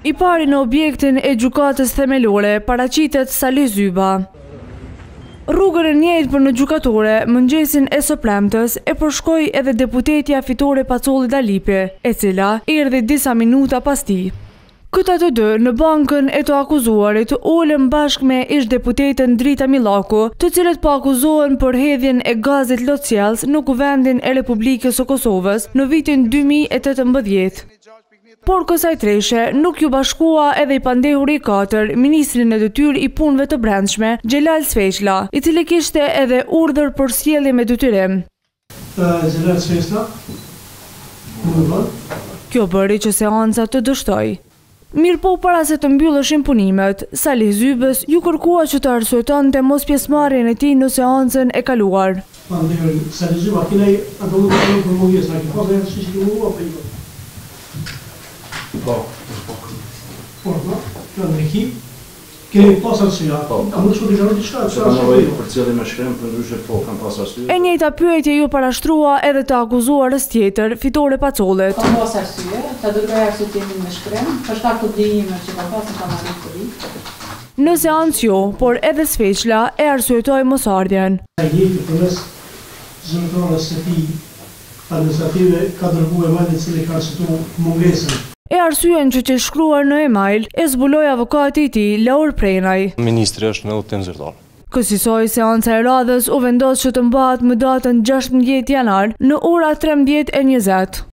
I pari në objektin e gjykatës themelore paraqitet Salih Zyba. Rrugën e njëjtë për në gjykatore, mëngjesin e së premtës e përshkoi edhe deputetja Fitore Pacolli Dalipi, e cila erdhi disa minuta pas tij. Këta të dy në bankën e të akuzuarit ulën bashkë me ish-deputetën Drita Millaku, të cilët po akuzohen për hedhjen e gazit lotësjellës në Kuvendin e Republikës së Kosovës në vitin 2018. Por kësaj treshe nuk ju bashkua edhe i pandehuri i 4, ministrin e detyrë i punëve të brendshme, Xhelal Sveçlla, i cili kishte edhe urdhër për sjellje me detyrim. Xhelal Sveçlla, kjo bëri që seanca të dështoj. Mirë po para se të mbylleshin punimet, Salih Zybës ju kërkua që të arsyetonte mos pjesëmarrjen e tij në seancën e kaluar. Salih Zyba, kinai adullu për mungesë, a ke pasur edhe shiçi që mua apo jo? Po, kjo në ekip, keni pas arsye, a mund të shkojë diçka? Për cilin me shkrim për ndryshe po kam pas arsye. E njëjta pyetje ju parashtrua edhe të akuzuarës tjetër, Fitore Pacollit. Kam pas arsye, ta dërgoj arsyetimin me shkrim, për shkak të obligimeve që kam pasur kamarit politik. Në seancë jo, por edhe Sveçlla e arsyetoi mosardhjen. Ai jeti përmes zyrtarës së tij administrative ka dërguar email i cili ka arsyetuar mungesën. E arsyen që shkruar në email e zbuloi avokati i tij, Laur Prenaj. Ministri është në udhëtim zyrtar. Kësaj seanca e radhës u vendos që të mbahet më datën 16 janar në ora 13:20.